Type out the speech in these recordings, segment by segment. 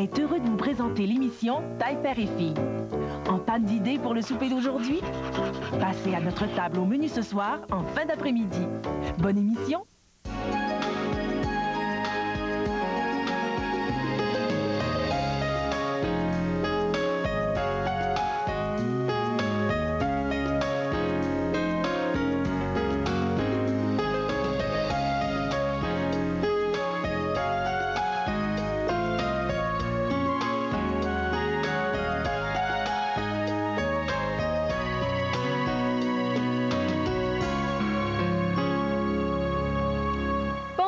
est heureux de vous présenter l'émission Taille Père et Fille. En panne d'idées pour le souper d'aujourd'hui? Passez à notre table au menu ce soir en fin d'après-midi. Bonne émission!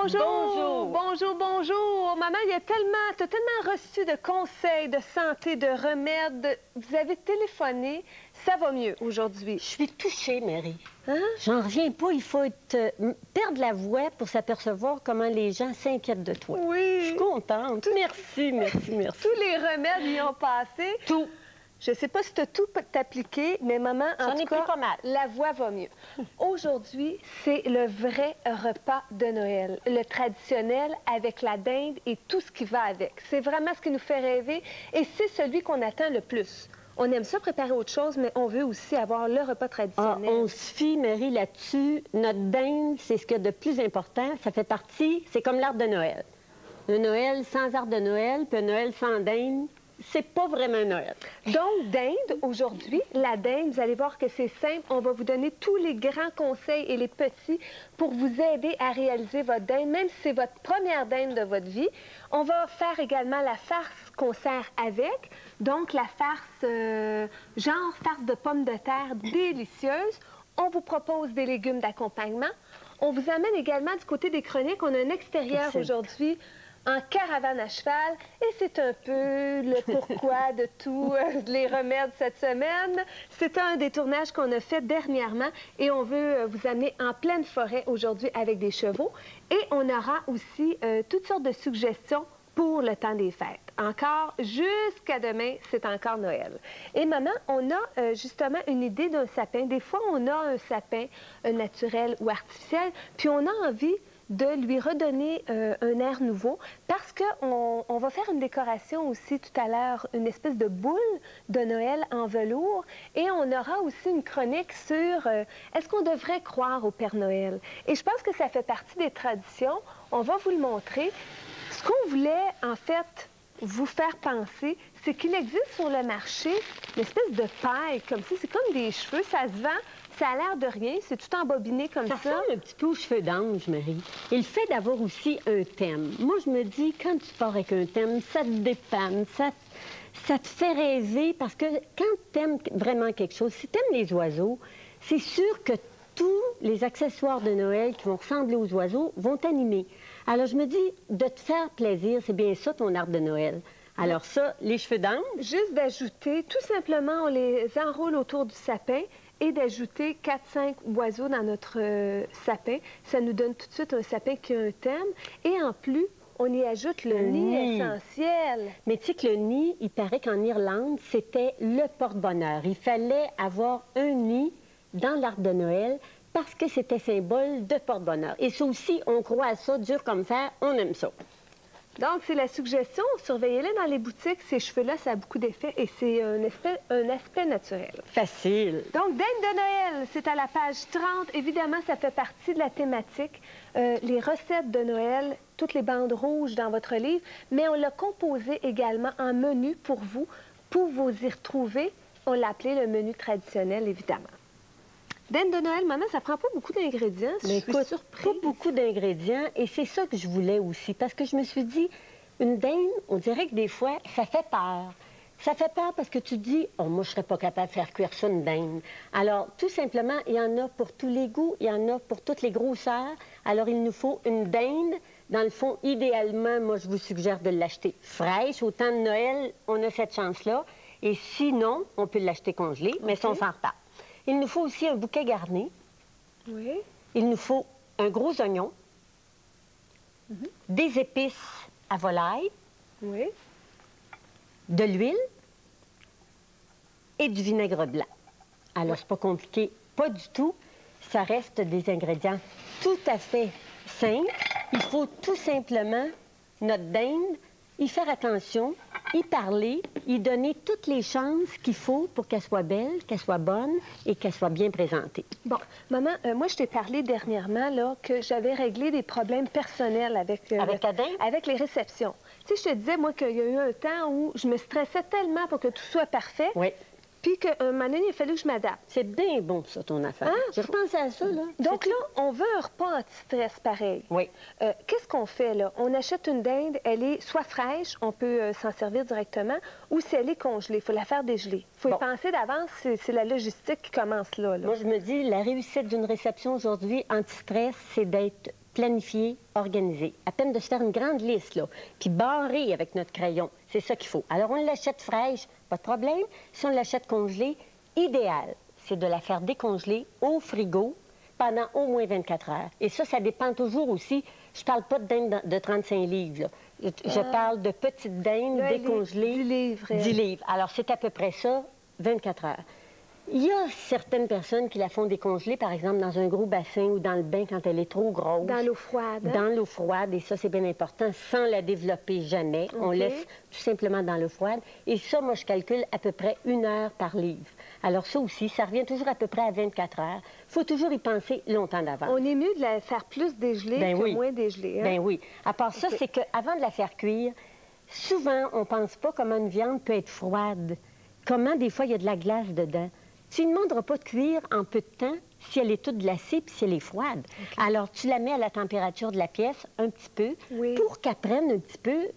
Bonjour! Bonjour, bonjour! Maman, t'as tellement reçu de conseils, de santé, de remèdes. Vous avez téléphoné. Ça va mieux aujourd'hui. Je suis touchée, Marie. Hein? J'en reviens pas. Il faut perdre la voix pour s'apercevoir comment les gens s'inquiètent de toi. Oui. Je suis contente. Merci, merci, merci. Tous les remèdes y ont passé. Tout. Je ne sais pas si tu as tout t'appliquer, mais maman, en tout cas, pas mal. La voix va mieux. Aujourd'hui, c'est le vrai repas de Noël, le traditionnel avec la dinde et tout ce qui va avec. C'est vraiment ce qui nous fait rêver et c'est celui qu'on attend le plus. On aime ça préparer autre chose, mais on veut aussi avoir le repas traditionnel. On se fie, Marie, là-dessus. Notre dinde, c'est ce qu'il y a de plus important. Ça fait partie, c'est comme l'arbre de Noël. Un Noël sans arbre de Noël, puis un Noël sans dinde, c'est pas vraiment un Noël. Donc, dinde, aujourd'hui, la dinde, vous allez voir que c'est simple. On va vous donner tous les grands conseils et les petits pour vous aider à réaliser votre dinde, même si c'est votre première dinde de votre vie. On va faire également la farce qu'on sert avec. Donc, la farce, genre farce de pommes de terre délicieuse. On vous propose des légumes d'accompagnement. On vous amène également du côté des chroniques. On a un extérieur aujourd'hui en caravane à cheval, et c'est un peu le pourquoi de tous les remèdes cette semaine. C'est un des tournages qu'on a fait dernièrement, et on veut vous amener en pleine forêt aujourd'hui avec des chevaux. Et on aura aussi toutes sortes de suggestions pour le temps des fêtes. Encore, jusqu'à demain, c'est encore Noël. Et maman, on a justement une idée d'un sapin. Des fois, on a un sapin naturel ou artificiel, puis on a envie de lui redonner un air nouveau parce qu'on va faire une décoration aussi tout à l'heure, une espèce de boule de Noël en velours et on aura aussi une chronique sur est-ce qu'on devrait croire au Père Noël? Et je pense que ça fait partie des traditions. On va vous le montrer. Ce qu'on voulait, en fait, vous faire penser, c'est qu'il existe sur le marché une espèce de paille comme ça. C'est comme des cheveux, ça se vend. Ça a l'air de rien, c'est tout embobiné comme ça. Ça ressemble un petit peu aux cheveux d'ange, Marie. Et le fait d'avoir aussi un thème. Moi, je me dis, quand tu pars avec un thème, ça te dépanne, ça te fait rêver, parce que quand tu aimes vraiment quelque chose, si tu aimes les oiseaux, c'est sûr que tous les accessoires de Noël qui vont ressembler aux oiseaux vont t'animer. Alors, je me dis, de te faire plaisir, c'est bien ça, ton arbre de Noël. Alors ça, les cheveux d'ange. Juste d'ajouter, tout simplement, on les enroule autour du sapin, et d'ajouter 4-5 oiseaux dans notre sapin. Ça nous donne tout de suite un sapin qui a un thème. Et en plus, on y ajoute le nid essentiel. Mais tu sais que le nid, il paraît qu'en Irlande, c'était le porte-bonheur. Il fallait avoir un nid dans l'arbre de Noël parce que c'était symbole de porte-bonheur. Et ça aussi, on croit à ça, dur comme fer, on aime ça. Donc, c'est la suggestion. Surveillez-les dans les boutiques. Ces cheveux-là, ça a beaucoup d'effets et c'est un aspect naturel. Facile. Donc, dinde de Noël, c'est à la page 30. Évidemment, ça fait partie de la thématique. Les recettes de Noël, toutes les bandes rouges dans votre livre, mais on l'a composé également en menu pour vous y retrouver. On l'a appelé le menu traditionnel, évidemment. Dinde de Noël, maman, ça prend pas beaucoup d'ingrédients. Mais écoute, pas beaucoup d'ingrédients. Et c'est ça que je voulais aussi. Parce que je me suis dit, une dinde, on dirait que des fois, ça fait peur. Ça fait peur parce que tu te dis, oh, moi, je serais pas capable de faire cuire ça, une dinde. Alors, tout simplement, il y en a pour tous les goûts, il y en a pour toutes les grosseurs. Alors, il nous faut une dinde. Dans le fond, idéalement, moi, je vous suggère de l'acheter fraîche. Au temps de Noël, on a cette chance-là. Et sinon, on peut l'acheter congelé, mais ça, on s'en repart. Il nous faut aussi un bouquet garni. Oui. Il nous faut un gros oignon, des épices à volaille, oui, de l'huile et du vinaigre blanc. Alors, c'est pas compliqué, pas du tout. Ça reste des ingrédients tout à fait simples. Il faut tout simplement, notre dinde, y faire attention y parler, y donner toutes les chances qu'il faut pour qu'elle soit belle, qu'elle soit bonne et qu'elle soit bien présentée. Bon, maman, moi, je t'ai parlé dernièrement là, que j'avais réglé des problèmes personnels avec... Avec ta dinde? Avec les réceptions. Tu sais, je te disais, moi, qu'il y a eu un temps où je me stressais tellement pour que tout soit parfait. Oui. Puis qu'à un moment donné, il a fallu que je m'adapte. C'est bien bon, ça, ton affaire. Hein? J'ai repensé à ça, là. Donc là, on veut un repas anti-stress pareil. Oui. Qu'est-ce qu'on fait, là? On achète une dinde, elle est soit fraîche, on peut s'en servir directement, ou si elle est congelée, il faut la faire dégeler. Il faut y penser d'avance, c'est la logistique qui commence là. Moi, je me dis, la réussite d'une réception aujourd'hui anti-stress, c'est d'être planifié, organisé. À peine de se faire une grande liste, là, puis barrer avec notre crayon. C'est ça qu'il faut. Alors, on l'achète fraîche, pas de problème. Si on l'achète congelée, idéal, c'est de la faire décongeler au frigo pendant au moins 24 heures. Et ça dépend toujours aussi. Je parle pas de dinde de 35 livres, là. Je parle de petites dindes décongelées. 10 livres. 10 livres. Alors, c'est à peu près ça, 24 heures. Il y a certaines personnes qui la font décongeler, par exemple, dans un gros bassin ou dans le bain quand elle est trop grosse. Dans l'eau froide. Dans l'eau froide, et ça, c'est bien important, sans la développer jamais. On laisse tout simplement dans l'eau froide. Et ça, moi, je calcule à peu près 1 heure par livre. Alors ça aussi, ça revient toujours à peu près à 24 heures. Il faut toujours y penser longtemps d'avance. On est mieux de la faire plus dégelée que moins dégelée. Hein? Ben oui. À part ça, c'est qu'avant de la faire cuire, souvent, on ne pense pas comment une viande peut être froide. Comment, des fois, il y a de la glace dedans. Tu ne demanderas pas de cuire en peu de temps si elle est toute glacée puis si elle est froide. Alors, tu la mets à la température de la pièce un petit peu pour qu'elle prenne un petit peu,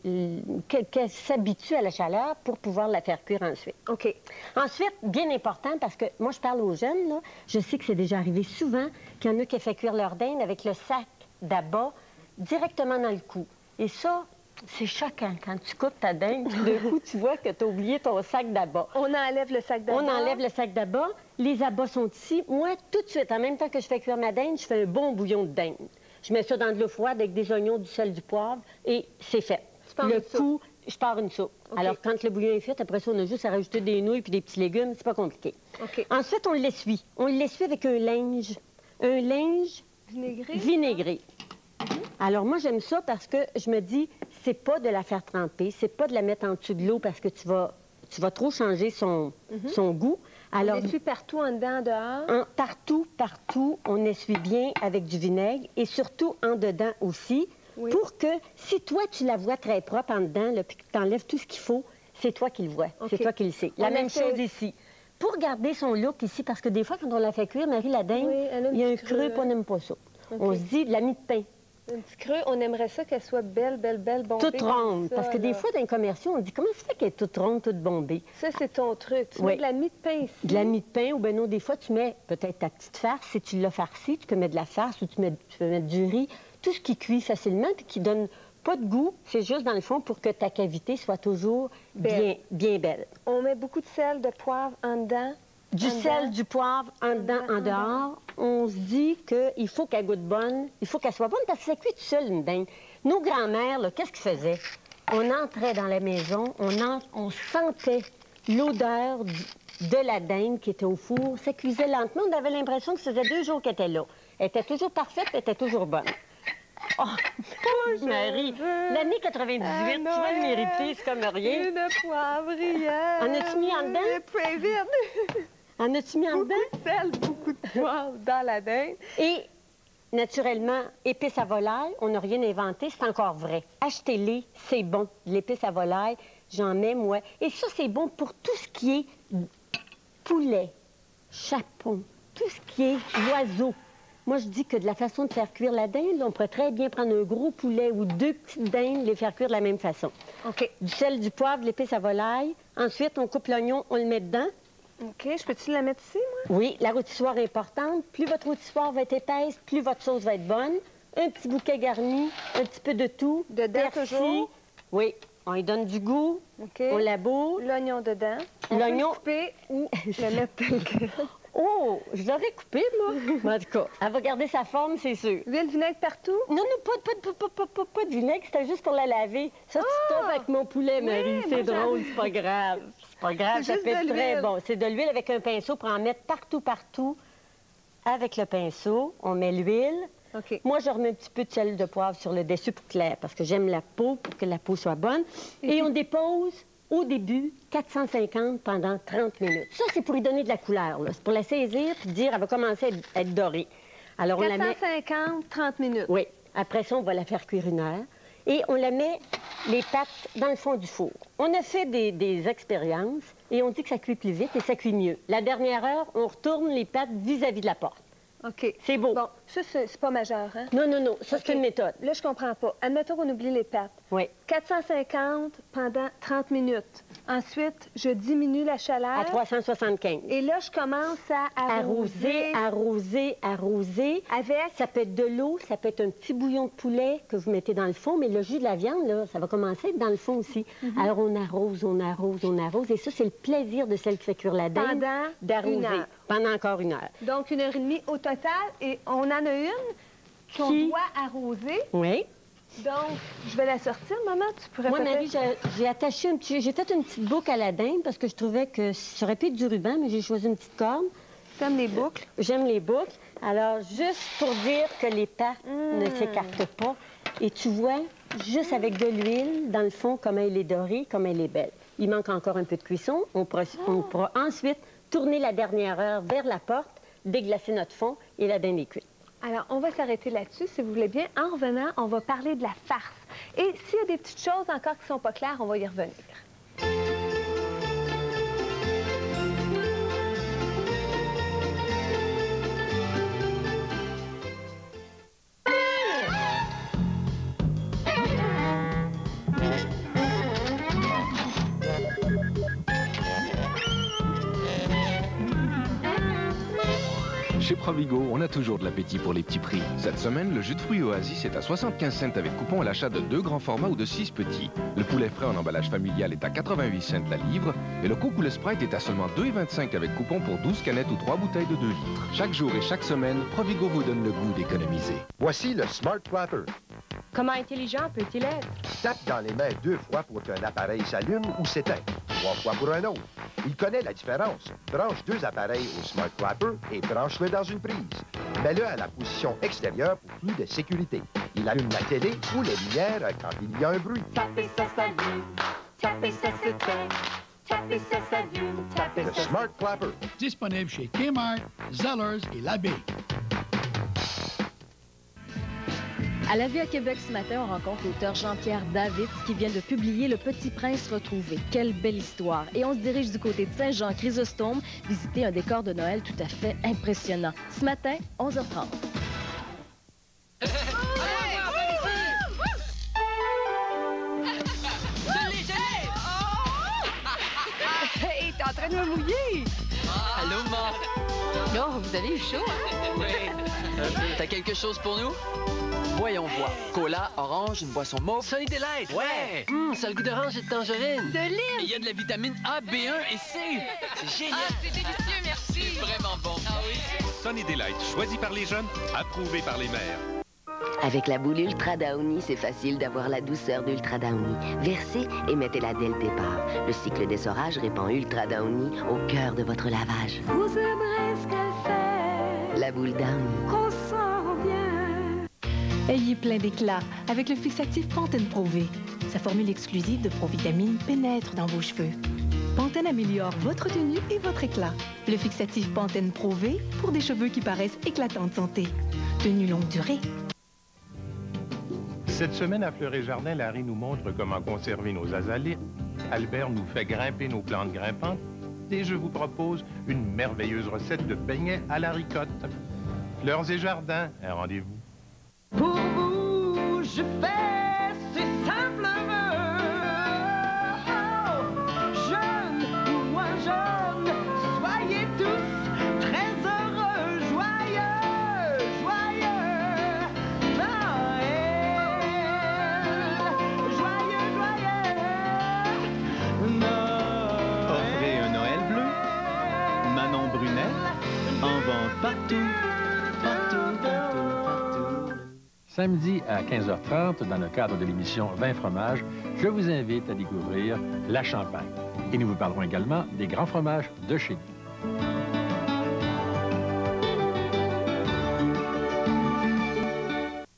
qu'elle s'habitue à la chaleur pour pouvoir la faire cuire ensuite. OK. Ensuite, bien important, parce que moi, je parle aux jeunes, là, je sais que c'est déjà arrivé souvent qu'il y en a qui ont fait cuire leur dinde avec le sac d'abat directement dans le cou. Et ça, c'est choquant. Quand tu coupes ta dinde, d'un coup, tu vois que tu as oublié ton sac d'abat. On enlève le sac d'abat. On enlève le sac d'abat. Les abats sont ici. Moi, tout de suite, en même temps que je fais cuire ma dinde, je fais un bon bouillon de dinde. Je mets ça dans de l'eau froide avec des oignons, du sel, du poivre, et c'est fait. Le coup, je pars une soupe. Alors, quand le bouillon est fait, après ça, on a juste à rajouter des nouilles puis des petits légumes. C'est pas compliqué. Ensuite, on l'essuie. On l'essuie avec un linge vinaigré. Alors, moi, j'aime ça parce que je me dis, c'est pas de la faire tremper, c'est pas de la mettre en dessous de l'eau parce que tu vas trop changer son goût. Alors, on essuie partout, en dedans, en dehors? Partout, on essuie bien avec du vinaigre et surtout en dedans aussi, pour que si toi, tu la vois très propre en dedans, là, puis que tu enlèves tout ce qu'il faut, c'est toi qui le vois, c'est toi qui le sais. La même chose ici. Pour garder son look ici, parce que des fois, quand on la fait cuire, Marie, la dinde, il y a un creux, puis on n'aime pas ça. On se dit de la mie de pain. Un petit creux, on aimerait ça qu'elle soit belle, bombée. Toute ronde, parce que des fois, dans les commerciaux, on dit, comment ça fait qu'elle est toute ronde, toute bombée? Ça, c'est ton truc. Tu mets de la mie de pain ici. De la mie de pain, ou bien non, des fois, tu mets peut-être ta petite farce. Si tu l'as farcie, tu peux mettre de la farce ou tu peux mettre du riz. Tout ce qui cuit facilement et qui donne pas de goût, c'est juste, dans le fond, pour que ta cavité soit toujours bien belle. On met beaucoup de sel, de poivre en dedans. Du sel, du poivre, en dedans, en dehors. On se dit qu'il faut qu'elle goûte bonne, il faut qu'elle soit bonne parce que ça cuit tout seul, une dinde. Nos grands-mères, qu'est-ce qu'ils faisaient? On entrait dans la maison, on sentait l'odeur de la dinde qui était au four. Ça cuisait lentement, on avait l'impression que ça faisait 2 jours qu'elle était là. Elle était toujours parfaite, elle était toujours bonne. Oh, Marie, l'année 98, tu vas le mériter, c'est comme rien. Une poivrière. En as-tu mis en dedans? En as-tu mis en dedans? Beaucoup de sel, beaucoup de poivre dans la dinde. Et, naturellement, épices à volaille, on n'a rien inventé, c'est encore vrai. Achetez-les, c'est bon. L'épice à volaille, j'en mets, moi. Et ça, c'est bon pour tout ce qui est poulet, chapon, tout ce qui est oiseau. Moi, je dis que de la façon de faire cuire la dinde, on pourrait très bien prendre un gros poulet ou 2 petites dindes, les faire cuire de la même façon. OK. Du sel, du poivre, de l'épice à volaille. Ensuite, on coupe l'oignon, on le met dedans. OK. Je peux-tu la mettre ici, moi? Oui, la rôtissoire est importante. Plus votre rôtissoire va être épaisse, plus votre sauce va être bonne. Un petit bouquet garni, un petit peu de tout. Dedans, toujours? Oui. On lui donne du goût. OK. On laboure. L'oignon dedans. L'oignon. Couper ou le mettre tel quel. Oh, je l'aurais coupé, moi. Mais en tout cas, elle va garder sa forme, c'est sûr. Huile, vinaigre partout? Non, pas de vinaigre, c'était juste pour la laver. Ça, tu tombes avec mon poulet, Marie. C'est drôle, c'est pas grave. C'est pas grave, ça peut être très bon. C'est de l'huile avec un pinceau pour en mettre partout. Avec le pinceau, on met l'huile. OK. Moi, je remets un petit peu de sel de poivre sur le dessus pour clair, parce que j'aime la peau, pour que la peau soit bonne. Et on dépose Au début, 450 pendant 30 minutes. Ça, c'est pour lui donner de la couleur. C'est pour la saisir puis dire elle va commencer à être dorée. Alors, 450, 30 minutes. Oui. Après ça, on va la faire cuire 1 heure. Et on la met, les pâtes, dans le fond du four. On a fait des expériences et on dit que ça cuit plus vite et ça cuit mieux. La dernière heure, on retourne les pâtes vis-à-vis de la porte. OK. C'est beau. Bon, ça, c'est pas majeur, hein? Non, non, non. Ça, OK. c'est une méthode. Là, je comprends pas. Admettons qu'on oublie les pâtes. Oui. 450 pendant 30 minutes. Ensuite, je diminue la chaleur. À 375. Et là, je commence à arroser. Arroser. Avec? Ça peut être de l'eau, ça peut être un petit bouillon de poulet que vous mettez dans le fond, mais le jus de la viande, là, ça va commencer à être dans le fond aussi. Alors, on arrose, on arrose, on arrose. Et ça, c'est le plaisir de celle qui fait cuire la dinde. Pendant d'arroser. 1 heure. Pendant encore 1 heure. Donc, 1h30 au total. Et on en a une qu'on doit arroser. Oui. Donc, je vais la sortir, maman. Tu pourrais Moi, peut-être... Marie, j'ai attaché un petit... J'ai fait une petite boucle à la dinde parce que je trouvais que ça aurait pu être du ruban, mais j'ai choisi une petite corde. Comme les boucles. J'aime les boucles. Alors, juste pour dire que les pâtes ne s'écartent pas. Et tu vois, juste avec de l'huile, dans le fond, comme elle est dorée, comme elle est belle. Il manque encore un peu de cuisson. On pourra ensuite tourner la dernière heure vers la porte, déglacer notre fond et la dinde est cuite. Alors, on va s'arrêter là-dessus, si vous voulez bien. En revenant, on va parler de la farce. Et s'il y a des petites choses encore qui ne sont pas claires, on va y revenir. Chez Provigo, on a toujours de l'appétit pour les petits prix. Cette semaine, le jus de fruits Oasis est à 75 cents avec coupon à l'achat de 2 grands formats ou de 6 petits. Le poulet frais en emballage familial est à 88 cents la livre et le Coke ou le Sprite est à seulement 2,25 avec coupon pour 12 canettes ou 3 bouteilles de 2 litres. Chaque jour et chaque semaine, Provigo vous donne le goût d'économiser. Voici le Smart Clapper. Comment intelligent peut-il être? Tape dans les mains 2 fois pour qu'un appareil s'allume ou s'éteigne. 3 fois pour un autre. Il connaît la différence. Branche 2 appareils au Smart Clapper et branche-le dans une prise. Mets-le à la position extérieure pour plus de sécurité. Il allume la télé ou les lumières quand il y a un bruit. Taper ça s'allume, taper ça s'éteint, taper ça s'allume, taper Le ça Smart Clapper. Disponible chez Kmart, Zellers et Labbé. À la Vie à Québec ce matin, on rencontre l'auteur Jean-Pierre David qui vient de publier Le Petit Prince retrouvé. Quelle belle histoire! Et on se dirige du côté de Saint-Jean-Chrysostome, visiter un décor de Noël tout à fait impressionnant. Ce matin, 11h30. Hey, t'es en train de me mouiller! Allô, Marc? Non, vous avez eu chaud, hein? Oui. T'as quelque chose pour nous? Voyons voir. Cola, orange, une boisson mauve. Sunny Delight! Ouais! Ça a le goût d'orange et de tangerine. De lime! Il y a de la vitamine A, B1 et C. C'est génial! Ah, c'est délicieux, merci! C'est vraiment bon. Ah oui? Sunny Delight, choisi par les jeunes, approuvé par les mères. Avec la boule Ultra Downy, c'est facile d'avoir la douceur d'Ultra Downy. Versez et mettez-la dès le départ. Le cycle d'essorage répand Ultra Downy au cœur de votre lavage. Vous aimerez ce qu'elle fait. La boule Downy. Qu'on sent bien. Ayez plein d'éclat avec le fixatif Pantene Pro V. Sa formule exclusive de provitamine pénètre dans vos cheveux. Pantene améliore votre tenue et votre éclat. Le fixatif Pantene Pro V pour des cheveux qui paraissent éclatants de santé. Tenue longue durée. Cette semaine à Fleurs et Jardin, Larry nous montre comment conserver nos azalées. Albert nous fait grimper nos plantes grimpantes. Et je vous propose une merveilleuse recette de beignets à la ricotte. Fleurs et Jardin, un rendez-vous. Pour vous, je fais ces simples vœux. Jeunes ou moins jeunes, soyez tous très heureux, joyeux, joyeux. Noël, joyeux, joyeux. Noël. Offrez un Noël bleu. Manon Brunet, en vente partout. Samedi à 15h30, dans le cadre de l'émission 20 fromages, je vous invite à découvrir la Champagne. Et nous vous parlerons également des grands fromages de chez nous.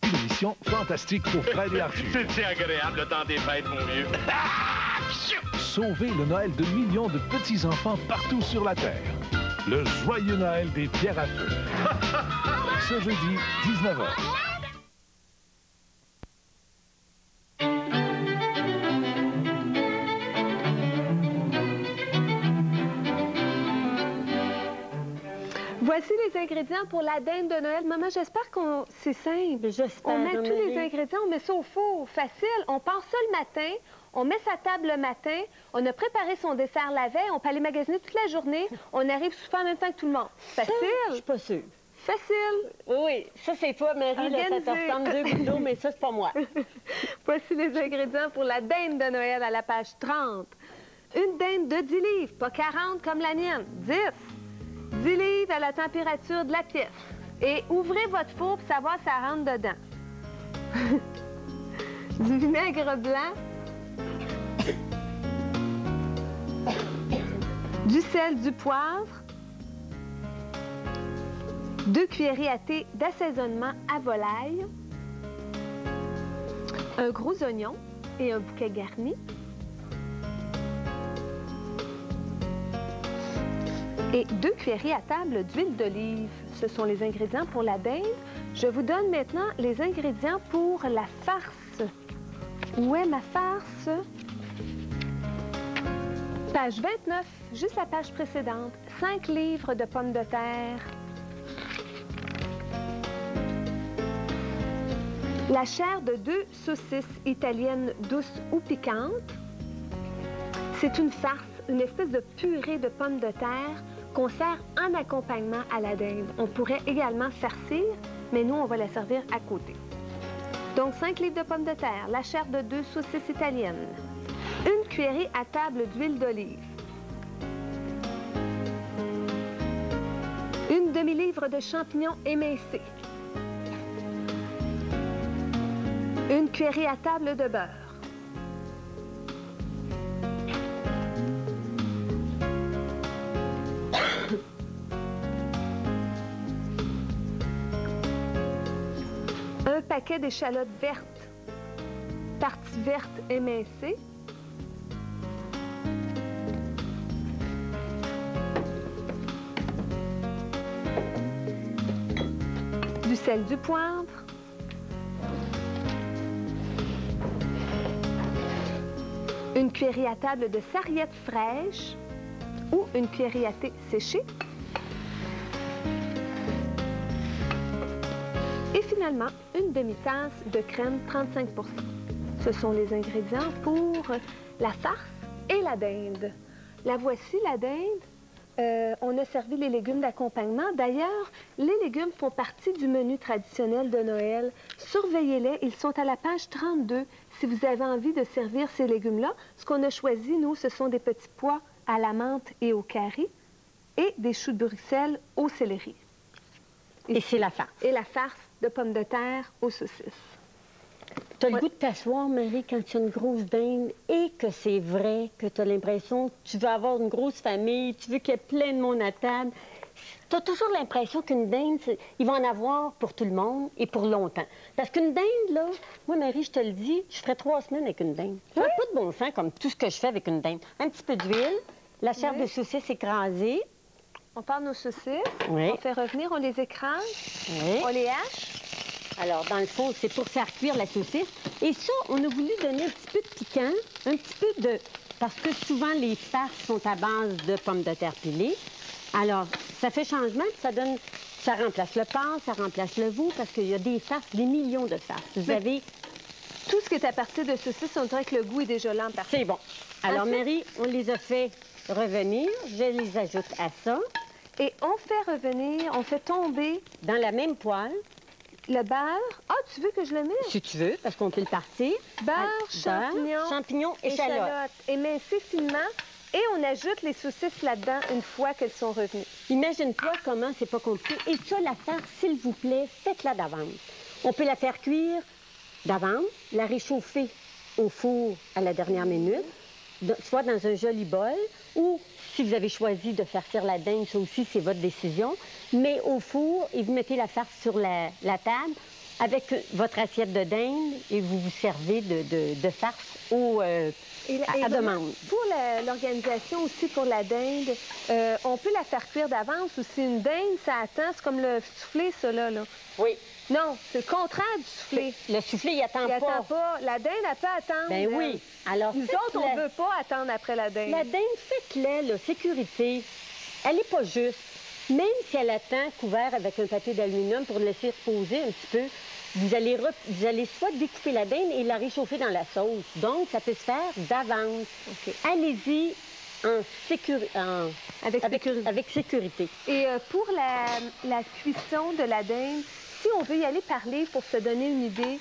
Une émission fantastique pour Fred et Arthur. C'est agréable le temps des fêtes, mon vieux. sauver le Noël de millions de petits-enfants partout sur la Terre. Le joyeux Noël des pierres à feu. Ce jeudi, 19h. Voici les ingrédients pour la dinde de Noël. Maman, j'espère qu'on... C'est simple. J'espère. On met tous les ingrédients, on met ça au four. Facile. On part ça le matin, on met sa table le matin, on a préparé son dessert la veille, on peut aller magasiner toute la journée, on arrive souvent en même temps que tout le monde. Facile. Je suis pas sûre. Facile. Oui, ça c'est toi, Marie, là, ça te ressemble 2 gouttes d'eau, mais ça c'est pas moi. Voici les ingrédients pour la dinde de Noël à la page 30. Une dinde de 10 livres, pas 40 comme la mienne, 10. 10 livres à la température de la pièce. Et ouvrez votre four pour savoir si ça rentre dedans. Du vinaigre blanc. Du sel, du poivre. 2 cuillerées à thé d'assaisonnement à volaille. Un gros oignon et un bouquet garni. Et 2 cuillerées à table d'huile d'olive. Ce sont les ingrédients pour la dinde. Je vous donne maintenant les ingrédients pour la farce. Où est ma farce? Page 29, juste la page précédente. 5 livres de pommes de terre. La chair de 2 saucisses italiennes douces ou piquantes. C'est une farce, une espèce de purée de pommes de terre qu'on sert en accompagnement à la dinde. On pourrait également farcir, mais nous, on va la servir à côté. Donc, 5 livres de pommes de terre, la chair de 2 saucisses italiennes, 1 cuillerée à table d'huile d'olive, 1 demi-livre de champignons émincés, 1 cuillerée à table de beurre, un paquet d'échalotes vertes, partie verte émincée, du sel, du poivre, une cuillerée à table de sarriette fraîche ou une cuillerée à thé séchée. Et finalement, une demi-tasse de crème 35%. Ce sont les ingrédients pour la farce et la dinde. La voici, la dinde. On a servi les légumes d'accompagnement. D'ailleurs, les légumes font partie du menu traditionnel de Noël. Surveillez-les, ils sont à la page 32 si vous avez envie de servir ces légumes-là. Ce qu'on a choisi, nous, ce sont des petits pois à la menthe et au carré et des choux de Bruxelles au céleri. Et c'est la farce. Et la farce de pommes de terre aux saucisses. Tu as le goût de t'asseoir, Marie, quand tu as une grosse dinde et que c'est vrai, que tu as l'impression que tu veux avoir une grosse famille, tu veux qu'il y ait plein de monde à table. Tu as toujours l'impression qu'une dinde, il va en avoir pour tout le monde et pour longtemps. Parce qu'une dinde, là, moi, Marie, je te le dis, je ferais 3 semaines avec une dinde. Ça n'a pas de bon sens comme tout ce que je fais avec une dinde. Un petit peu d'huile, la chair de saucisse écrasée. On part nos saucisses, oui. On fait revenir, on les écrase, oui. On les hache. Alors, dans le fond, c'est pour faire cuire la saucisse. Et ça, on a voulu donner un petit peu de piquant, un petit peu de... Parce que souvent, les farces sont à base de pommes de terre pilées. Alors, ça fait changement, puis ça donne... Ça remplace le porc, ça remplace le veau, parce qu'il y a des farces, des millions de farces. Vous avez... Tout ce qui est à partir de saucisses, on dirait que le goût est déjà là en partie. C'est bon. Alors, Marie, on les a fait revenir. Je les ajoute à ça. Et on fait revenir, on fait tomber... Dans la même poêle. Le beurre. Ah, tu veux que je le mette? Si tu veux, parce qu'on peut le partir. Beurre, champignons, échalotes. Émincés finement. Et on ajoute les saucisses là-dedans une fois qu'elles sont revenues. Imagine-toi comment c'est pas compliqué. Et ça, la farce, s'il vous plaît, faites-la d'avance. On peut la faire cuire d'avance, la réchauffer au four à la dernière minute, soit dans un joli bol, ou si vous avez choisi de faire cuire la dinde, ça aussi, c'est votre décision. Mais au four, et vous mettez la farce sur la table avec votre assiette de dinde et vous vous servez de farce à demande. Pour l'organisation aussi, pour la dinde, on peut la faire cuire d'avance ou si une dinde, ça attend, c'est comme le soufflé, ça, là. Oui. Non, c'est le contraire du soufflé. Le soufflé, il attend pas. Il attend pas. La dinde, elle peut attendre. Ben oui. Alors, nous autres, on ne veut pas attendre après la dinde. La dinde, faites-la, la sécurité. Elle n'est pas juste. Même si elle attend couvert avec un papier d'aluminium pour le laisser reposer un petit peu, vous allez soit découper la dinde et la réchauffer dans la sauce. Donc, ça peut se faire d'avance. Okay. Allez-y avec sécurité. Et pour la cuisson de la dinde, si on veut y aller par livre pour se donner une idée,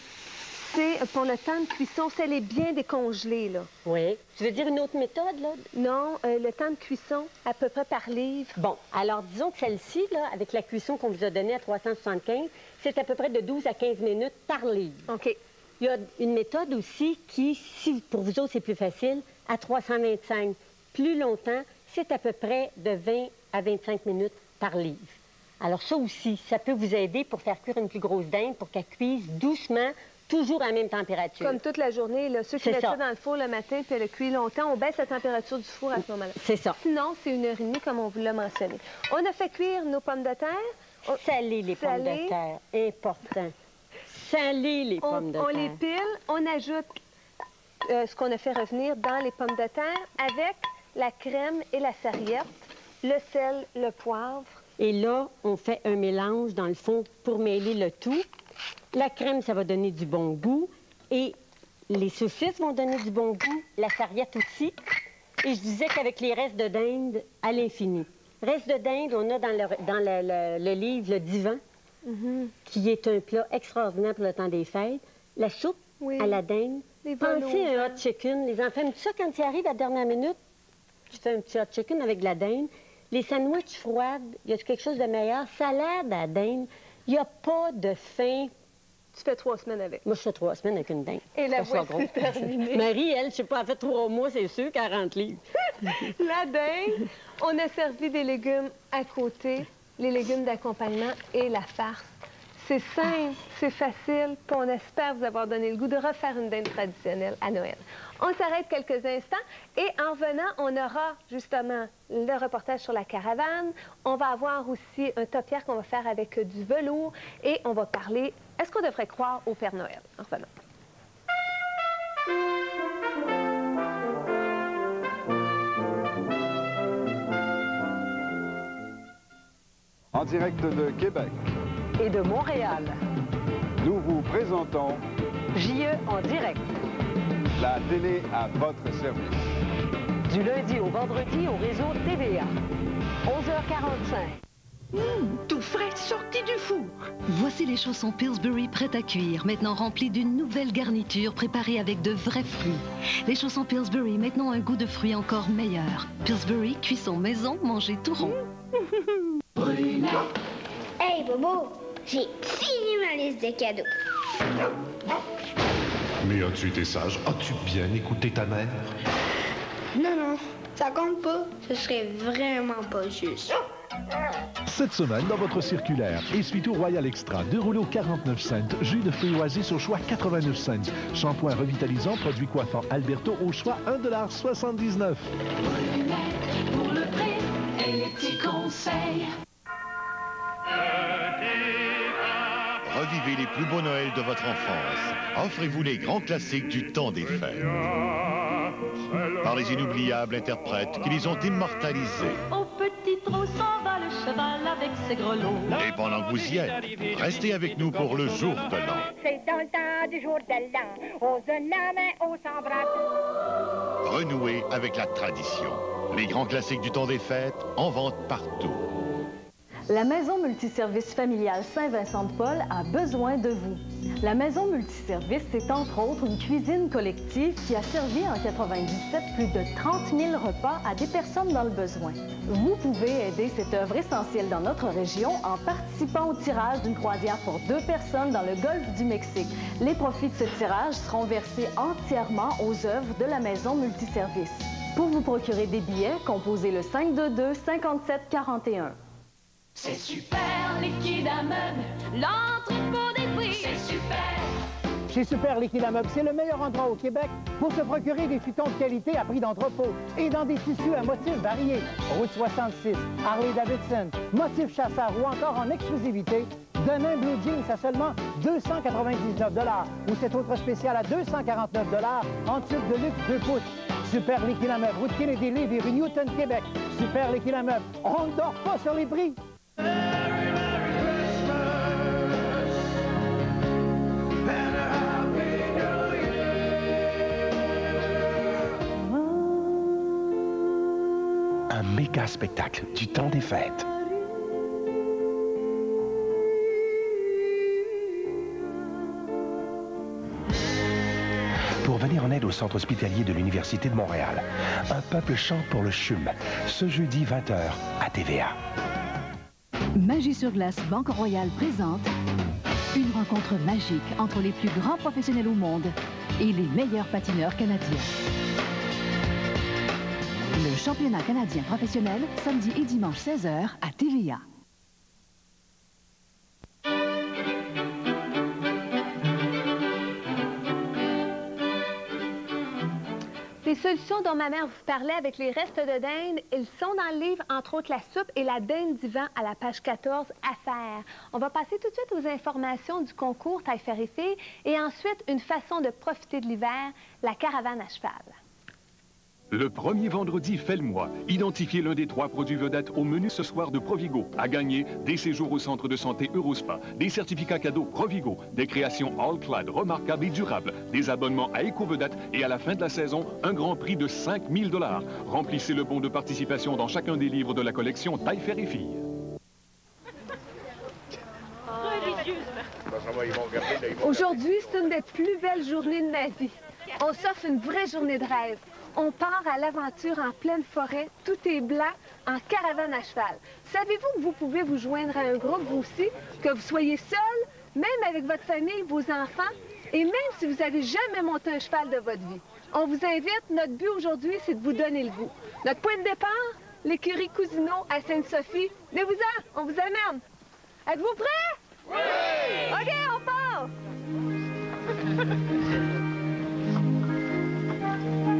c'est pour le temps de cuisson, si elle est bien décongelée, là. Oui. Tu veux dire une autre méthode, là? Non, le temps de cuisson, à peu près par livre. Bon, alors disons que celle-ci, là, avec la cuisson qu'on vous a donnée à 375, c'est à peu près de 12 à 15 minutes par livre. OK. Il y a une méthode aussi qui, si pour vous autres c'est plus facile, à 325, plus longtemps, c'est à peu près de 20 à 25 minutes par livre. Alors ça aussi, ça peut vous aider pour faire cuire une plus grosse dinde, pour qu'elle cuise doucement, toujours à la même température. Comme toute la journée, là, ceux qui mettent ça dans le four le matin puis le cuit longtemps, on baisse la température du four à ce moment-là. C'est ça. Sinon, c'est 1h30 comme on vous l'a mentionné. On a fait cuire nos pommes de terre. Saler les pommes de terre, important. Saler les pommes de terre. On les pile, on ajoute ce qu'on a fait revenir dans les pommes de terre avec la crème et la sarriette, le sel, le poivre. Et là, on fait un mélange dans le fond pour mêler le tout. La crème, ça va donner du bon goût. Et les saucisses vont donner du bon goût. La sarriette aussi. Et je disais qu'avec les restes de dinde, à l'infini. Restes de dinde, on a dans le livre Le Divan, qui est un plat extraordinaire pour le temps des fêtes. La soupe à la dinde. Pensez à un hot chicken. Les enfants aiment ça quand ils arrivent à la dernière minute. Tu fais un petit hot chicken avec de la dinde. Les sandwichs froides, il y a quelque chose de meilleur. Salade à la dinde, il n'y a pas de faim. Tu fais 3 semaines avec. Moi, je fais 3 semaines avec une dinde. Et la voici terminée. Marie, elle, je sais pas, elle fait 3 mois, c'est sûr, 40 livres. La dinde, on a servi des légumes à côté, les légumes d'accompagnement et la farce. C'est simple, c'est facile, puis on espère vous avoir donné le goût de refaire une dinde traditionnelle à Noël. On s'arrête quelques instants et en revenant, on aura justement le reportage sur la caravane. On va avoir aussi un topiaire qu'on va faire avec du velours et on va parler, est-ce qu'on devrait croire au Père Noël? En revenant. En direct de Québec et de Montréal, nous vous présentons JE en direct. La télé à votre service. Du lundi au vendredi au réseau TVA. 11h45. Tout frais, sorti du four. Voici les chaussons Pillsbury prêts à cuire, maintenant remplis d'une nouvelle garniture préparée avec de vrais fruits. Les chaussons Pillsbury, maintenant un goût de fruits encore meilleur. Pillsbury, cuisson maison, mangez tout rond. Hey Bobo, j'ai fini ma liste de cadeaux. Mais as-tu été sage? As-tu bien écouté ta mère? Non, ça compte pas. Ce serait vraiment pas juste. Cette semaine, dans votre circulaire, essuie-tout Royal Extra, 2 rouleaux 49 cents, jus de fruits oasis au choix 89 cents, shampoing revitalisant, produit coiffant Alberto au choix 1,79 $. Pour le prix et les petits conseils. Revivez les plus beaux Noëls de votre enfance. Offrez-vous les grands classiques du temps des fêtes. Par les inoubliables interprètes qui les ont immortalisés. Au petit trot s'en va le cheval avec ses grelots. Et pendant que vous y êtes, restez avec nous pour le jour de l'an. C'est dans le temps du jour de l'an. On se donne la main, on s'embrasse. Renouez avec la tradition. Les grands classiques du temps des fêtes en vente partout. La Maison multiservice familiale Saint-Vincent-de-Paul a besoin de vous. La Maison multiservice, c'est entre autres une cuisine collective qui a servi en 1997 plus de 30 000 repas à des personnes dans le besoin. Vous pouvez aider cette œuvre essentielle dans notre région en participant au tirage d'une croisière pour 2 personnes dans le golfe du Mexique. Les profits de ce tirage seront versés entièrement aux œuvres de la Maison multiservice. Pour vous procurer des billets, composez le 522-5741. C'est super, liquide à meubles, l'entrepôt des prix. C'est super. Chez Super Liquide à Meubles, c'est le meilleur endroit au Québec pour se procurer des futons de qualité à prix d'entrepôt et dans des tissus à motifs variés. Route 66, Harley-Davidson, motifs chasseurs ou encore en exclusivité, Denain Blue Jeans à seulement 299 $ ou cet autre spécial à 249 $ en tube de luxe 2 pouces. Super Liquide à Meubles, route Kennedy, Lévis, rue Newton, Québec. Super Liquide à Meubles, on ne dort pas sur les prix. Un méga spectacle du temps des fêtes. Pour venir en aide au centre hospitalier de l'Université de Montréal, un peuple chante pour le CHUM, ce jeudi 20h à TVA. Magie sur glace Banque Royale présente une rencontre magique entre les plus grands professionnels au monde et les meilleurs patineurs canadiens. Le championnat canadien professionnel, samedi et dimanche 16h à TVA. Les solutions dont ma mère vous parlait avec les restes de dinde, ils sont dans le livre, entre autres la soupe et la dinde d'hiver à la page 14 à faire. On va passer tout de suite aux informations du concours Taille Fer et Filles et ensuite une façon de profiter de l'hiver, la caravane à cheval. Le premier vendredi fait le mois. Identifiez l'un des 3 produits vedettes au menu ce soir de Provigo. À gagner des séjours au centre de santé Eurospa, des certificats cadeaux Provigo, des créations All-Clad remarquables et durables, des abonnements à Éco-Vedette et à la fin de la saison, un grand prix de 5 000 $. Remplissez le bon de participation dans chacun des livres de la collection Taille Fer et Filles. Aujourd'hui, c'est une des plus belles journées de ma vie. On s'offre une vraie journée de rêve. On part à l'aventure en pleine forêt, tout est blanc, en caravane à cheval. Savez-vous que vous pouvez vous joindre à un groupe, vous aussi, que vous soyez seul, même avec votre famille, vos enfants, et même si vous n'avez jamais monté un cheval de votre vie? On vous invite, notre but aujourd'hui, c'est de vous donner le goût. Notre point de départ, l'écurie Cousineau à Sainte-Sophie. Venez-vous-en, on vous amène. Êtes-vous prêts? Oui! OK, on part!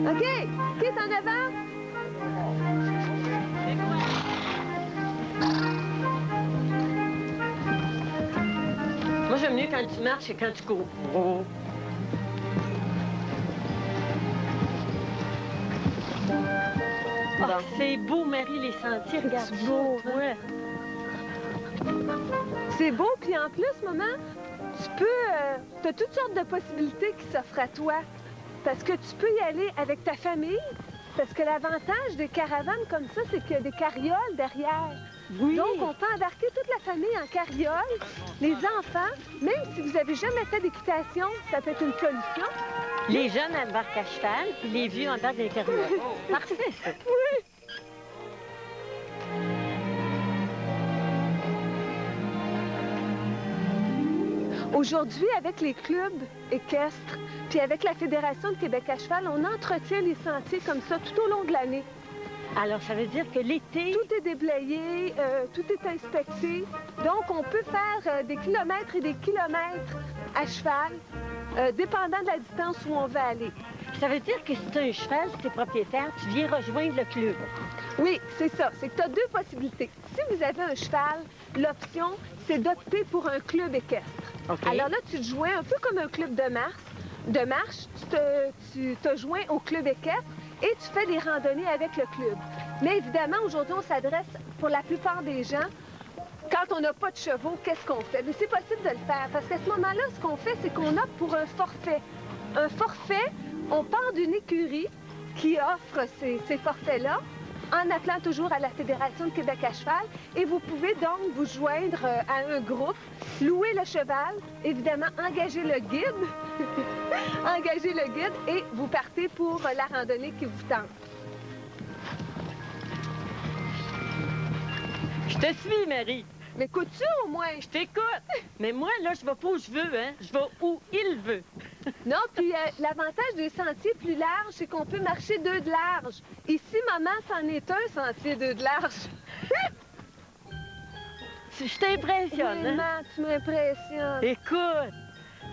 OK, qui est en avant? Moi, j'aime mieux quand tu marches et quand tu cours. Oh. Oh, c'est beau, Marie, les sentiers. Regarde, c'est beau. Ouais. C'est beau, puis en plus, maman, tu as toutes sortes de possibilités qui s'offrent à toi. Parce que tu peux y aller avec ta famille, parce que l'avantage des caravanes comme ça, c'est qu'il y a des carrioles derrière. Oui. Donc, on peut embarquer toute la famille en carriole, les enfants, même si vous n'avez jamais fait d'équitation, ça peut être une solution. Les jeunes embarquent à cheval, puis les vieux embarquent des carrioles. Parfait, ça. Oui. Aujourd'hui, avec les clubs équestres, puis avec la Fédération de Québec à cheval, on entretient les sentiers comme ça tout au long de l'année. Alors, ça veut dire que l'été... Tout est déblayé, tout est inspecté. Donc, on peut faire des kilomètres et des kilomètres à cheval, dépendant de la distance où on veut aller. Ça veut dire que si tu as un cheval, si tu es propriétaire, tu viens rejoindre le club. Oui, c'est ça. C'est que tu as 2 possibilités. Si vous avez un cheval, l'option, c'est d'opter pour un club équestre. Okay. Alors là, tu te joins un peu comme un club de marche. Tu te joins au club équestre et tu fais des randonnées avec le club. Mais évidemment, aujourd'hui, on s'adresse pour la plupart des gens, quand on n'a pas de chevaux, qu'est-ce qu'on fait? Mais c'est possible de le faire parce qu'à ce moment-là, ce qu'on fait, c'est qu'on opte pour un forfait. Un forfait, on part d'une écurie qui offre ces forfaits-là en appelant toujours à la Fédération de Québec à cheval. Et vous pouvez donc vous joindre à un groupe, louer le cheval, évidemment engager le guide, engager le guide et vous partez pour la randonnée qui vous tente. Je te suis, Marie. M'écoutes-tu au moins? Je t'écoute. Mais moi, là, je vais pas où je veux, hein. Je vais où il veut. Non, puis l'avantage des sentiers plus larges, c'est qu'on peut marcher 2 de large. Ici, maman, c'en est un sentier 2 de large. Je t'impressionne. Vraiment, tu m'impressionnes. Écoute,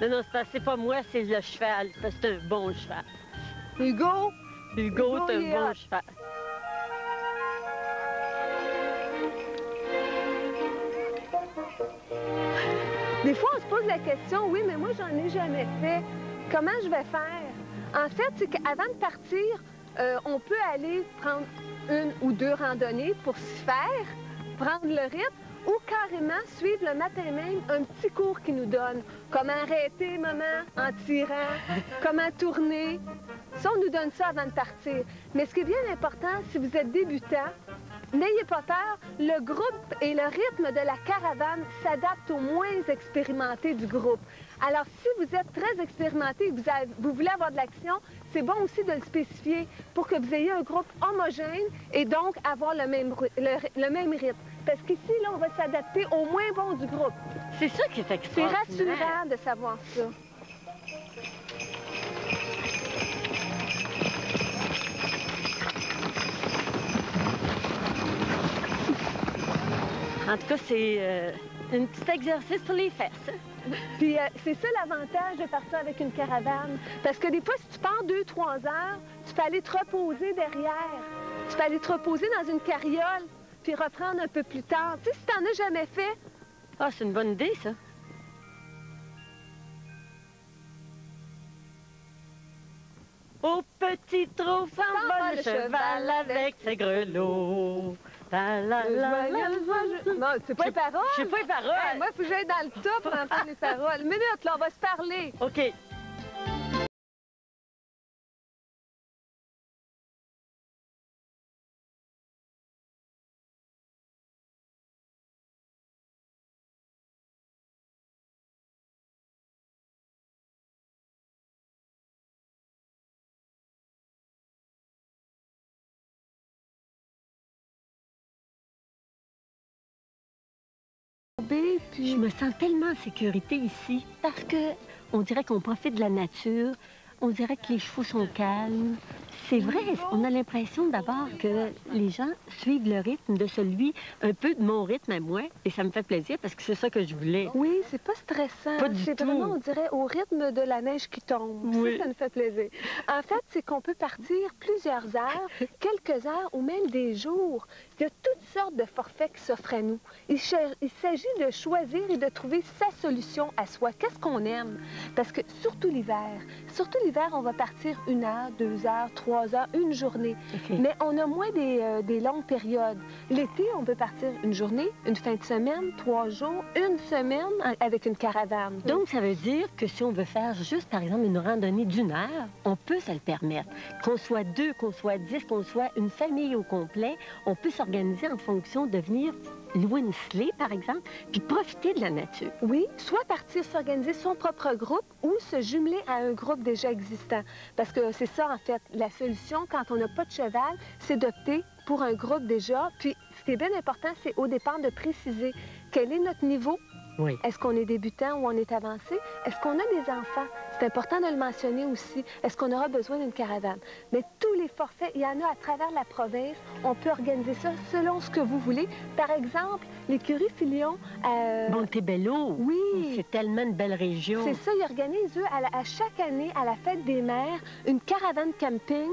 Non, c'est pas moi, c'est le cheval. Parce que c'est un bon cheval. Hugo? Hugo, c'est un bon cheval. Des fois, on se pose la question, oui, mais moi, j'en ai jamais fait. Comment je vais faire? En fait, c'est qu'avant de partir, on peut aller prendre une ou deux randonnées pour s'y faire, prendre le rythme, ou carrément suivre le matin même un petit cours qu'ils nous donnent. Comment arrêter, maman, en tirant, comment tourner. Ça, on nous donne ça avant de partir. Mais ce qui est bien important, si vous êtes débutant, n'ayez pas peur, le groupe et le rythme de la caravane s'adaptent aux moins expérimentés du groupe. Alors, si vous êtes très expérimenté et que vous voulez avoir de l'action, c'est bon aussi de le spécifier pour que vous ayez un groupe homogène et donc avoir le même rythme. Parce qu'ici, là, on va s'adapter au moins bon du groupe. C'est ça qui est extraordinaire. C'est rassurant de savoir ça. En tout cas, c'est un petit exercice pour les fesses. Puis c'est ça l'avantage de partir avec une caravane. Parce que des fois, si tu pars 2-3 heures, tu peux aller te reposer derrière. Tu peux aller te reposer dans une carriole, puis reprendre un peu plus tard. Tu sais, si t'en as jamais fait... Ah, c'est une bonne idée, ça. Au petit trou s'en va le cheval avec ses grelots. Non, c'est pas les paroles. Je sais pas les paroles. Hey, moi, il faut que j'aille dans le top pour entendre les paroles. Une minute, là, on va se parler. OK. Puis... Je me sens tellement en sécurité ici parce que on dirait qu'on profite de la nature, on dirait que les chevaux sont calmes. C'est vrai, on a l'impression d'abord que les gens suivent le rythme de celui, un peu de mon rythme à moi, et ça me fait plaisir parce que c'est ça que je voulais. Oui, c'est pas stressant. C'est vraiment, on dirait, au rythme de la neige qui tombe. Oui. Ça nous fait plaisir. En fait, c'est qu'on peut partir plusieurs heures, quelques heures ou même des jours. Il y a toutes sortes de forfaits qui s'offrent à nous. Il s'agit de choisir et de trouver sa solution à soi. Qu'est-ce qu'on aime? Parce que surtout l'hiver, on va partir 1 heure, 2 heures, 3 heures, une journée. Okay. Mais on a moins des longues périodes. L'été, on peut partir une journée, une fin de semaine, 3 jours, une semaine avec une caravane. Donc, ça veut dire que si on veut faire juste, par exemple, une randonnée d'1 heure, on peut se le permettre. Qu'on soit 2, qu'on soit 10, qu'on soit une famille au complet, on peut s'organiser en fonction de venir louer une sleigh, par exemple, puis profiter de la nature. Oui, soit partir s'organiser son propre groupe ou se jumeler à un groupe déjà existant. Parce que c'est ça, en fait, la solution, quand on n'a pas de cheval, c'est d'opter pour un groupe déjà. Puis, ce qui est bien important, c'est au départ de préciser quel est notre niveau. Oui. Est-ce qu'on est débutant ou on est avancé? Est-ce qu'on a des enfants? C'est important de le mentionner aussi. Est-ce qu'on aura besoin d'une caravane? Mais tous les forfaits, il y en a à travers la province. On peut organiser ça selon ce que vous voulez. Par exemple, l'écurie Filion... Montebello. Oui. C'est tellement une belle région. C'est ça, ils organisent, eux, à chaque année, à la fête des mères, une caravane camping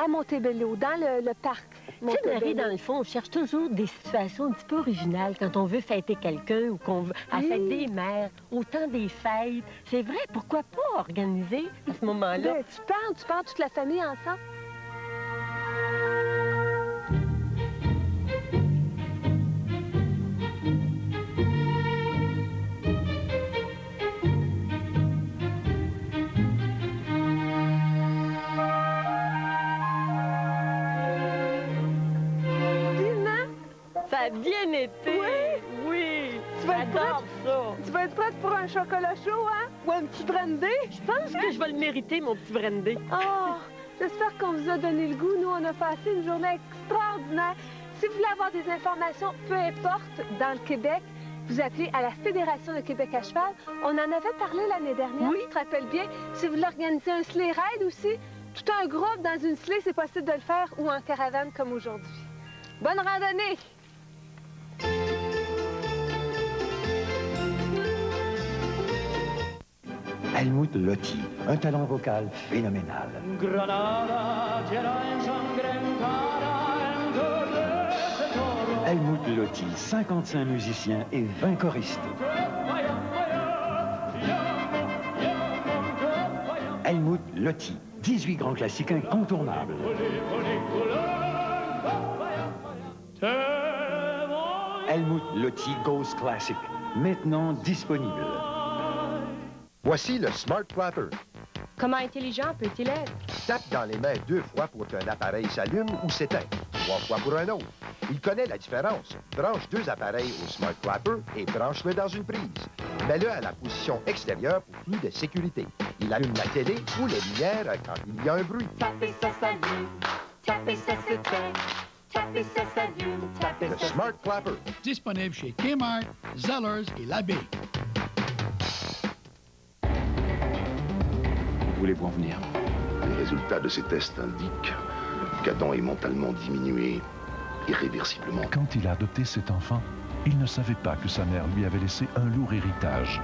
à Montebello, dans le parc. Tu sais, Marie, dans le fond, on cherche toujours des situations un petit peu originales quand on veut fêter quelqu'un ou qu'on veut... À la fête des mères, au temps des fêtes. C'est vrai, pourquoi pas organiser à ce moment-là? Ben, tu pars toute la famille ensemble. Ça a bien été. Oui. Oui. J'adore ça. Tu vas être prête pour un chocolat chaud, hein? Ou un petit brandy? Je pense que je vais le mériter, mon petit brandy. Oh, j'espère qu'on vous a donné le goût. Nous, on a passé une journée extraordinaire. Si vous voulez avoir des informations, peu importe, dans le Québec, vous appelez à la Fédération de Québec à cheval. On en avait parlé l'année dernière, tu te rappelles bien. Si vous voulez organiser un sleigh ride aussi, tout un groupe dans une sleigh, c'est possible de le faire, ou en caravane comme aujourd'hui. Bonne randonnée! Helmut Lotti, un talent vocal phénoménal. Helmut Lotti, 55 musiciens et 20 choristes. Helmut Lotti, 18 grands classiques incontournables. Helmut Lotti Goes Classic, maintenant disponible. Voici le Smart Clapper. Comment intelligent peut-il être? Tape dans les mains 2 fois pour qu'un appareil s'allume ou s'éteint, 3 fois pour un autre. Il connaît la différence. Branche 2 appareils au Smart Clapper et branche-le dans une prise. Mets-le à la position extérieure pour plus de sécurité. Il allume la télé ou les lumières quand il y a un bruit. Taper, ça s'allume. Taper, ça s'éteint. Taper, ça s'allume. Taper, Le Smart Clapper. Disponible chez Kmart, Zellers et Labé. Voulez-vous en venir? Les résultats de ces tests indiquent qu'Adam est mentalement diminué irréversiblement. Quand il a adopté cet enfant, il ne savait pas que sa mère lui avait laissé un lourd héritage.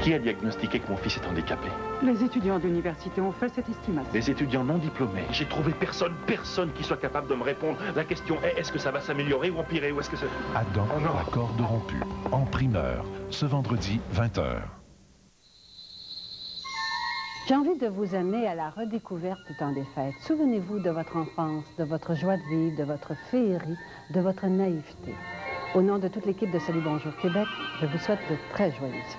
Qui a diagnostiqué que mon fils est handicapé? Les étudiants d'université ont fait cette estimation. Les étudiants non diplômés. J'ai trouvé personne qui soit capable de me répondre. La question est, est-ce que ça va s'améliorer ou empirer, ou est-ce que c'est... Adam, la corde rompue, en primeur, ce vendredi, 20h. J'ai envie de vous amener à la redécouverte du temps des fêtes. Souvenez-vous de votre enfance, de votre joie de vivre, de votre féerie, de votre naïveté. Au nom de toute l'équipe de Salut Bonjour Québec, je vous souhaite de très joyeuses fêtes.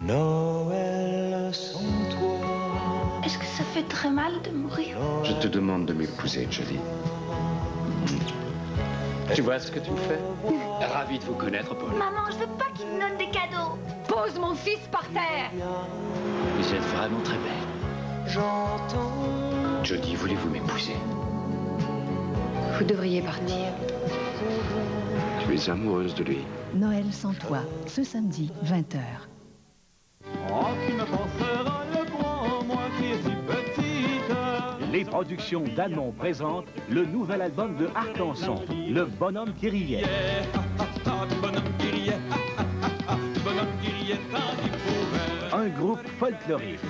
Noël sans toi. Est-ce que ça fait très mal de mourir? Je te demande de m'épouser, Julie. Tu vois ce que tu me fais? Ravi de vous connaître, Paul. Maman, je veux pas qu'il me donne des cadeaux. Pose mon fils par terre. Vous êtes vraiment très belle. J'entends. Jodie, voulez-vous m'épouser? Vous devriez partir. Tu es amoureuse de lui. Noël sans toi, ce samedi, 20h. Oh, qui me pensera le grand, moi qui est si petite. Les productions Danon présentent le nouvel album de Arcanson, Le Bonhomme qui riait. Un groupe folklorique.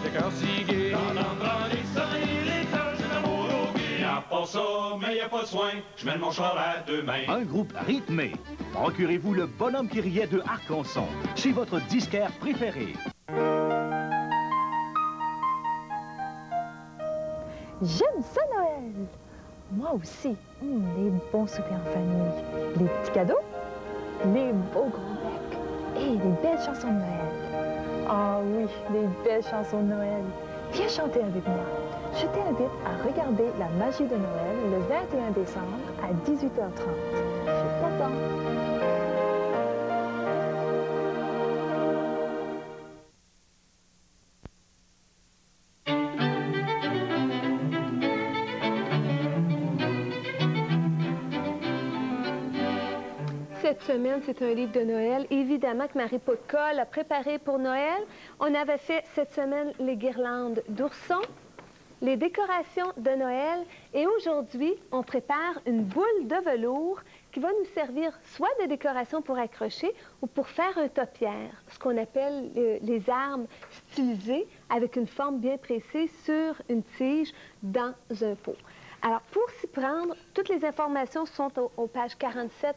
Un groupe rythmé. Procurez-vous Le Bonhomme qui riait de Arcanson chez votre disquaire préféré. J'aime ça, Noël! Moi aussi. Les bons soupers en famille, les petits cadeaux, les beaux grands becs et les belles chansons de Noël. Ah oui, les belles chansons de Noël. Viens chanter avec moi. Je t'invite à regarder La Magie de Noël le 21 décembre à 18h30. Je t'attends. Cette semaine, c'est un livre de Noël. Évidemment que Marie Potka l'a préparé pour Noël. On avait fait cette semaine les guirlandes d'ourson, les décorations de Noël. Et aujourd'hui, on prépare une boule de velours qui va nous servir soit de décoration pour accrocher ou pour faire un topiaire, ce qu'on appelle les armes stylisées avec une forme bien précise sur une tige dans un pot. Alors, pour s'y prendre, toutes les informations sont aux pages 47-46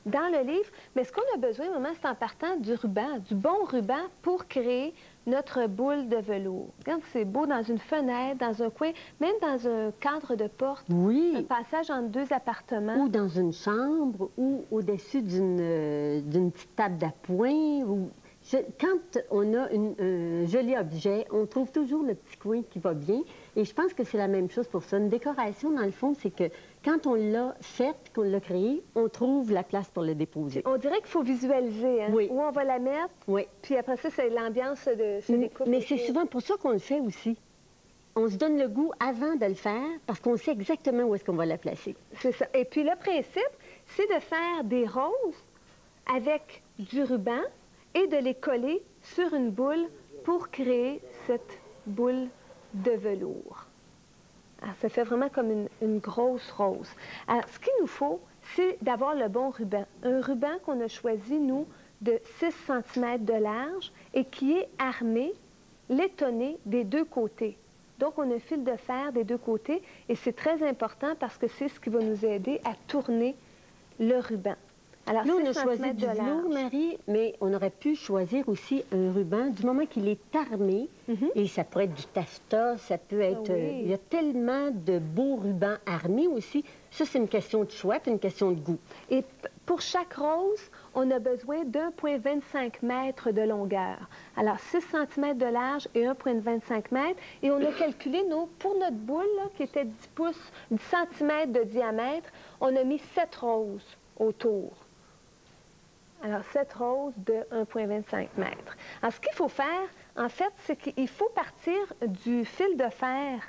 dans le livre, mais ce qu'on a besoin, maman, c'est en partant du ruban, du bon ruban pour créer notre boule de velours. Regarde, c'est beau dans une fenêtre, dans un coin, même dans un cadre de porte. Oui. Un passage entre deux appartements. Ou dans une chambre, ou au-dessus d'une petite table d'appoint. Ou... Quand on a un joli objet, on trouve toujours le petit coin qui va bien. Et je pense que c'est la même chose pour ça. Une décoration, dans le fond, c'est que quand on l'a fait, qu'on l'a créé, on trouve la place pour le déposer. On dirait qu'il faut visualiser, hein? Oui. Où on va la mettre. Oui. Puis après ça, c'est l'ambiance de se découpe. Mais c'est souvent pour ça qu'on le fait aussi. On se donne le goût avant de le faire parce qu'on sait exactement où est-ce qu'on va la placer. C'est ça. Et puis le principe, c'est de faire des roses avec du ruban et de les coller sur une boule pour créer cette boule de velours. Alors, ça fait vraiment comme une grosse rose. Alors, ce qu'il nous faut, c'est d'avoir le bon ruban. Un ruban qu'on a choisi, nous, de 6 cm de large et qui est armé, laitonné des deux côtés. Donc, on a un fil de fer des deux côtés et c'est très important parce que c'est ce qui va nous aider à tourner le ruban. Alors, nous, on a choisi du velours, Marie, mais on aurait pu choisir aussi un ruban du moment qu'il est armé. Et ça pourrait être du taffetas, ça peut être... Oui. il y a tellement de beaux rubans armés aussi. Ça, c'est une question de choix, puis une question de goût. Et pour chaque rose, on a besoin d'1,25 m de longueur. Alors, 6 cm de large et 1,25 m. Et on a calculé, nous, pour notre boule, là, qui était 10 pouces, 10 cm de diamètre, on a mis 7 roses autour. Alors, 7 roses de 1,25 m. Alors, ce qu'il faut faire, en fait, c'est qu'il faut partir du fil de fer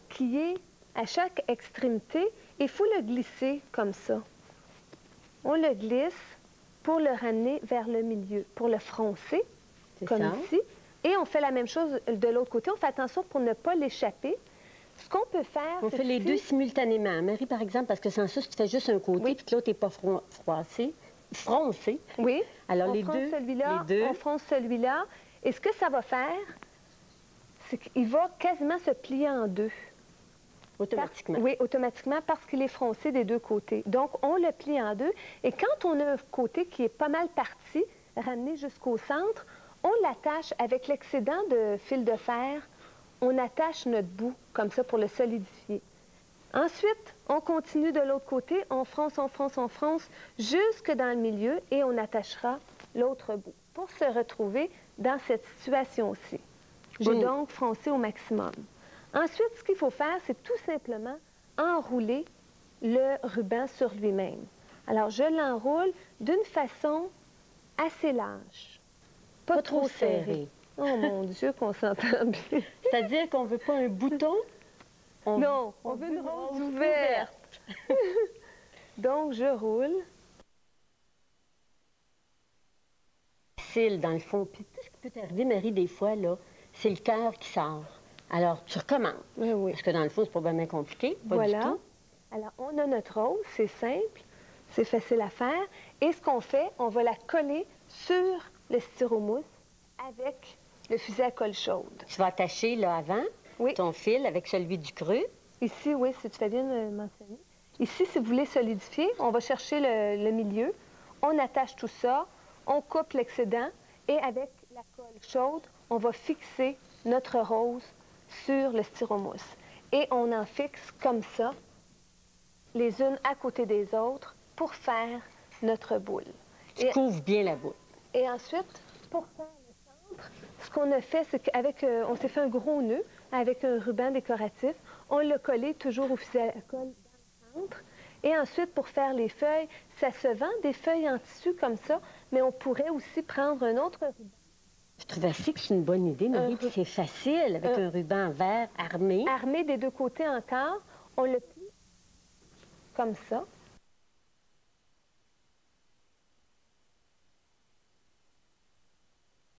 qui est à chaque extrémité et il faut le glisser comme ça. On le glisse pour le ramener vers le milieu, pour le froncer, comme ici. Et on fait la même chose de l'autre côté. On fait attention pour ne pas l'échapper. Ce qu'on peut faire, on fait les deux simultanément. Marie, par exemple, parce que sans ça, tu fais juste un côté, puis que l'autre n'est pas froncé. Oui. Alors, on les fronce celui-là, deux. on fronce celui-là. Et ce que ça va faire, c'est qu'il va quasiment se plier en deux. Automatiquement. Oui, automatiquement, parce qu'il est froncé des deux côtés. Donc, on le plie en deux. Et quand on a un côté qui est pas mal parti, ramené jusqu'au centre, on l'attache avec l'excédent de fil de fer. On attache notre bout, comme ça, pour le solidifier. Ensuite, on continue de l'autre côté, on fronce, jusque dans le milieu et on attachera l'autre bout pour se retrouver dans cette situation-ci. J'ai donc froncé au maximum. Ensuite, ce qu'il faut faire, c'est tout simplement enrouler le ruban sur lui-même. Alors, je l'enroule d'une façon assez lâche, pas trop serrée. Oh mon Dieu, qu'on s'entend bien. C'est-à-dire qu'on ne veut pas un bouton? Non, on veut une rose ouverte. Donc, je roule. Facile, dans le fond. Puis, tout ce qui peut t'arriver, Marie, des fois, là, c'est le cœur qui sort. Alors, tu recommences. Oui. Parce que dans le fond, c'est pas vraiment compliqué. Pas du tout. Alors, on a notre rose, c'est simple, c'est facile à faire. Et ce qu'on fait, on va la coller sur le styromousse avec le fusil à colle chaude. Tu vas attacher, là, avant, ton fil avec celui du creux. Ici, oui, si tu fais bien de mentionner. Ici, si vous voulez solidifier, on va chercher le milieu, on attache tout ça, on coupe l'excédent et avec la colle chaude, on va fixer notre rose sur le styromousse. Et on en fixe comme ça, les unes à côté des autres, pour faire notre boule. Tu couvres bien la boule. Et ensuite, pour faire le centre, ce qu'on a fait, c'est qu'avec, on s'est fait un gros nœud avec un ruban décoratif. On l'a collé toujours au fusil à colle dans le centre. Et ensuite, pour faire les feuilles, ça se vend des feuilles en tissu comme ça, mais on pourrait aussi prendre un autre ruban. Je trouve assez que c'est une bonne idée, Marie, puis c'est facile avec un ruban vert armé. Armé des deux côtés encore. On le plie comme ça.